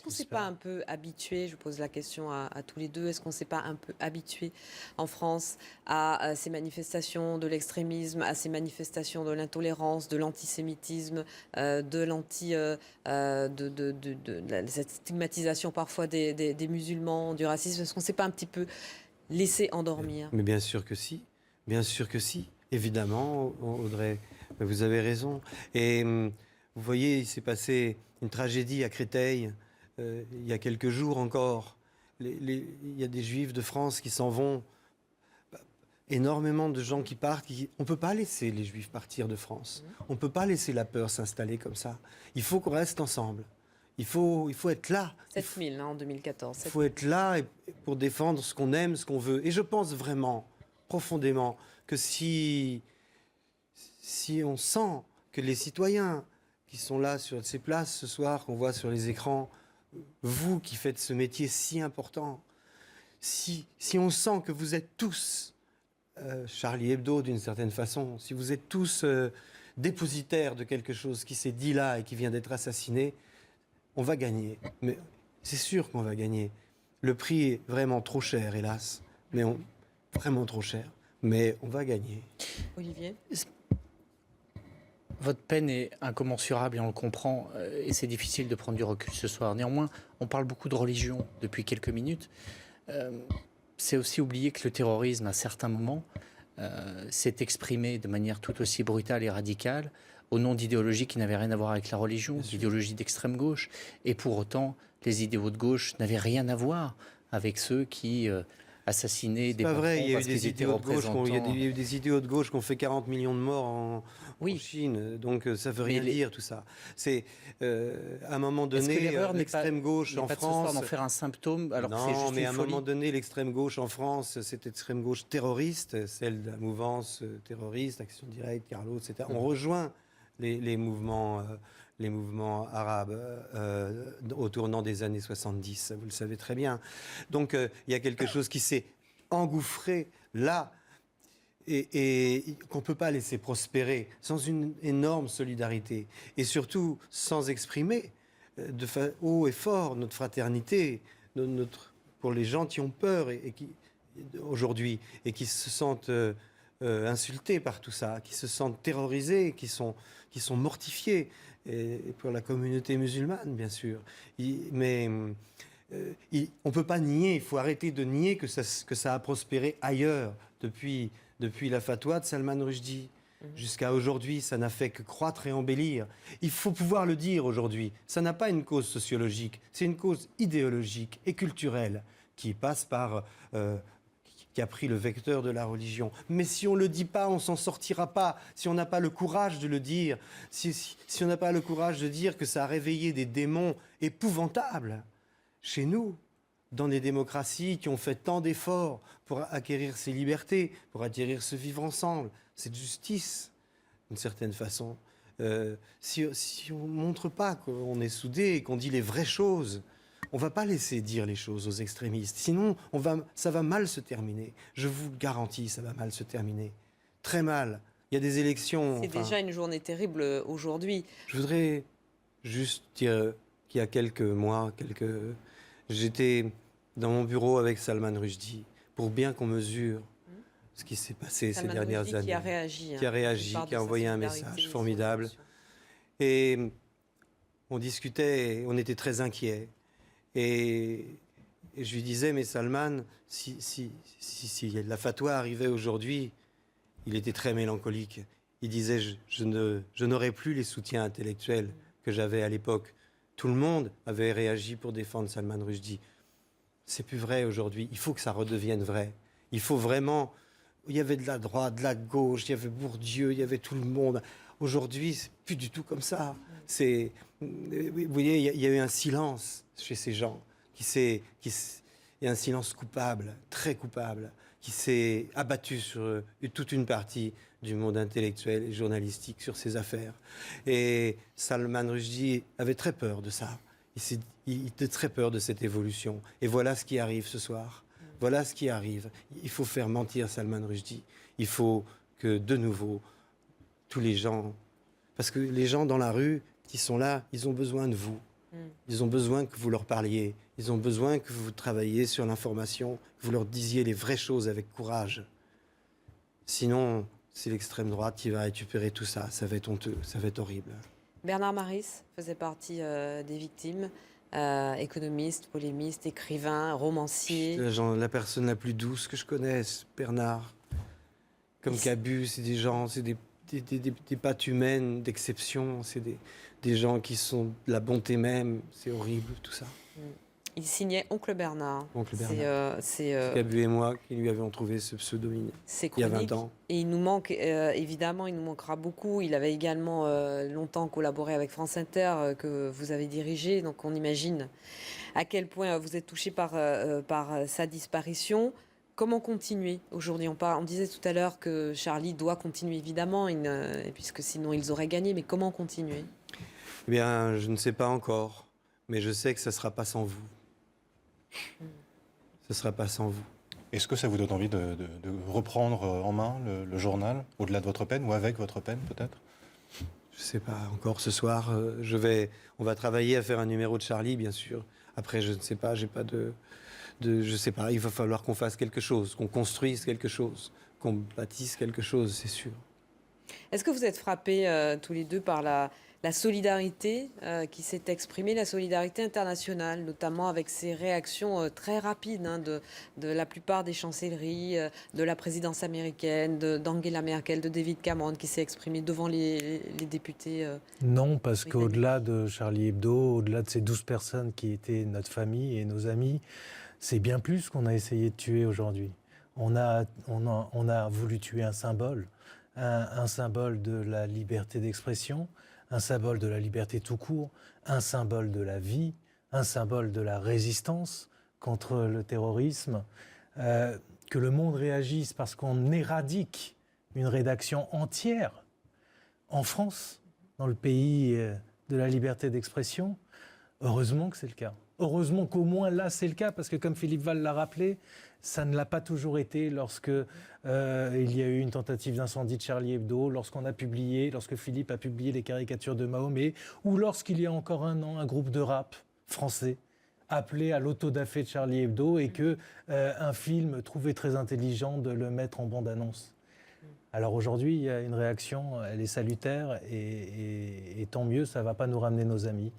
qu'on ne s'est pas un peu habitué, je pose la question à tous les deux, est-ce qu'on ne s'est pas un peu habitué en France à ces manifestations de l'extrémisme, à ces manifestations de l'intolérance, de l'antisémitisme, de cette stigmatisation parfois des musulmans, du racisme? Est-ce qu'on ne s'est pas un petit peu laissé endormir? Mais bien sûr que si, bien sûr que si. Évidemment, Audrey, vous avez raison. Et vous voyez, il s'est passé une tragédie à Créteil il y a quelques jours encore. Il y a des Juifs de France qui s'en vont. Énormément de gens qui partent. On ne peut pas laisser les Juifs partir de France. On ne peut pas laisser la peur s'installer comme ça. Il faut qu'on reste ensemble. Il faut être là. 7000 en 2014. Il faut être là pour défendre ce qu'on aime, ce qu'on veut. Et je pense vraiment, profondément, que si on sent que les citoyens qui sont là sur ces places ce soir, qu'on voit sur les écrans, vous qui faites ce métier si important, si on sent que vous êtes tous Charlie Hebdo d'une certaine façon, si vous êtes tous dépositaires de quelque chose qui s'est dit là et qui vient d'être assassiné, on va gagner. Mais c'est sûr qu'on va gagner. Le prix est vraiment trop cher, hélas. Vraiment trop cher. Mais on va gagner. Olivier ? Votre peine est incommensurable et on le comprend. Et c'est difficile de prendre du recul ce soir. Néanmoins, on parle beaucoup de religion depuis quelques minutes. C'est aussi oublier que le terrorisme, à certains moments, s'est exprimé de manière tout aussi brutale et radicale au nom d'idéologies qui n'avaient rien à voir avec la religion, d'idéologies d'extrême gauche. Et pour autant, les idéaux de gauche n'avaient rien à voir avec ceux qui assassinaient des patrons vrai, il y a eu parce qu'ils étaient représentants. Il y a eu des idéaux de gauche qui ont fait 40 millions de morts en Chine. Donc ça veut rien dire tout ça. C'est à un moment donné l'extrême gauche en France. D'en faire un symptôme alors non, que c'est juste mais une à un folie. moment donné, l'extrême gauche en France, cette extrême gauche terroriste, celle de la mouvance terroriste, Action Directe, Carlos, etc. On rejoint les mouvements arabes au tournant des années 70, vous le savez très bien. Donc il y a quelque chose qui s'est engouffré là et qu'on ne peut pas laisser prospérer sans une énorme solidarité et surtout sans exprimer haut et fort notre fraternité, pour les gens qui ont peur et qui aujourd'hui et qui se sentent insultés par tout ça, qui se sentent terrorisés, qui sont mortifiés, et pour la communauté musulmane, bien sûr. Mais on ne peut pas nier, il faut arrêter de nier que ça a prospéré ailleurs, depuis la fatwa de Salman Rushdie. Jusqu'à aujourd'hui, ça n'a fait que croître et embellir. Il faut pouvoir le dire aujourd'hui. Ça n'a pas une cause sociologique, c'est une cause idéologique et culturelle qui passe par... qui a pris le vecteur de la religion. Mais si on ne le dit pas, on ne s'en sortira pas. Si on n'a pas le courage de le dire, si on n'a pas le courage de dire que ça a réveillé des démons épouvantables chez nous, dans des démocraties qui ont fait tant d'efforts pour acquérir ces libertés, pour acquérir ce vivre ensemble, cette justice, d'une certaine façon. Si on ne montre pas qu'on est soudés et qu'on dit les vraies choses, on ne va pas laisser dire les choses aux extrémistes. Sinon, ça va mal se terminer. Je vous le garantis, ça va mal se terminer. Très mal. Il y a des élections... C'est déjà une journée terrible aujourd'hui. Je voudrais juste dire qu'il y a quelques mois, j'étais dans mon bureau avec Salman Rushdie pour bien qu'on mesure ce qui s'est passé ces dernières années. Qui a réagi. Qui a envoyé un message formidable. Et on discutait, on était très inquiets. Et je lui disais, mais Salman, si la fatwa arrivait aujourd'hui, il était très mélancolique. Il disait, je n'aurais plus les soutiens intellectuels que j'avais à l'époque. Tout le monde avait réagi pour défendre Salman Rushdie. C'est plus vrai aujourd'hui. Il faut que ça redevienne vrai. Il faut vraiment... Il y avait de la droite, de la gauche, il y avait Bourdieu, il y avait tout le monde. Aujourd'hui, c'est plus du tout comme ça. Vous voyez, il y a eu un silence chez ces gens. Il y a un silence coupable, très coupable, qui s'est abattu sur toute une partie du monde intellectuel et journalistique sur ces affaires. Et Salman Rushdie avait très peur de ça. Il était très peur de cette évolution. Et voilà ce qui arrive ce soir. Voilà ce qui arrive. Il faut faire mentir Salman Rushdie. Il faut que, de nouveau, tous les gens... Parce que les gens dans la rue qui sont là, ils ont besoin de vous. Ils ont besoin que vous leur parliez. Ils ont besoin que vous travailliez sur l'information, que vous leur disiez les vraies choses avec courage. Sinon, c'est l'extrême droite qui va récupérer tout ça. Ça va être honteux, ça va être horrible. Bernard Maris faisait partie des victimes, économiste, polémiste, écrivain, romancier. La personne la plus douce que je connaisse, Bernard. Comme Cabu, c'est des gens, c'est des pattes humaines d'exception, c'est des gens qui sont de la bonté même. C'est horrible, tout ça. Il signait Oncle Bernard. Oncle Bernard. C'est Cabu et moi qui lui avions trouvé ce pseudonyme il y a 20 ans. Et il nous manque, évidemment, il nous manquera beaucoup. Il avait également longtemps collaboré avec France Inter, que vous avez dirigé. Donc on imagine à quel point vous êtes touché par sa disparition. Comment continuer aujourd'hui? On disait tout à l'heure que Charlie doit continuer, évidemment, puisque sinon ils auraient gagné. Mais comment continuer? Eh bien, je ne sais pas encore. Mais je sais que ça ne sera pas sans vous. Ce ne sera pas sans vous. Est-ce que ça vous donne envie de reprendre en main le journal, au-delà de votre peine, ou avec votre peine peut-être? Je ne sais pas, encore ce soir, on va travailler à faire un numéro de Charlie, bien sûr. Après, je ne sais pas, j'ai pas je sais pas, il va falloir qu'on fasse quelque chose, qu'on construise quelque chose, qu'on bâtisse quelque chose, c'est sûr. Est-ce que vous êtes frappés tous les deux par la solidarité qui s'est exprimée, la solidarité internationale, notamment avec ces réactions très rapides de la plupart des chancelleries, de la présidence américaine, d'Angela Merkel, de David Cameron, qui s'est exprimé devant les députés Non, parce britanniques. qu'au-delà de Charlie Hebdo, au-delà de ces 12 personnes qui étaient notre famille et nos amis, c'est bien plus qu'on a essayé de tuer aujourd'hui. On a voulu tuer un symbole, un symbole de la liberté d'expression, un symbole de la liberté tout court, un symbole de la vie, un symbole de la résistance contre le terrorisme. Que le monde réagisse parce qu'on éradique une rédaction entière en France, dans le pays de la liberté d'expression, heureusement que c'est le cas. Heureusement qu'au moins là c'est le cas, parce que comme Philippe Val l'a rappelé, ça ne l'a pas toujours été lorsque il y a eu une tentative d'incendie de Charlie Hebdo, lorsque Philippe a publié les caricatures de Mahomet, ou lorsqu'il y a encore un an, un groupe de rap français appelé à l'autodafé de Charlie Hebdo et que un film trouvait très intelligent de le mettre en bande-annonce. Alors aujourd'hui, il y a une réaction, elle est salutaire et tant mieux, ça ne va pas nous ramener nos amis.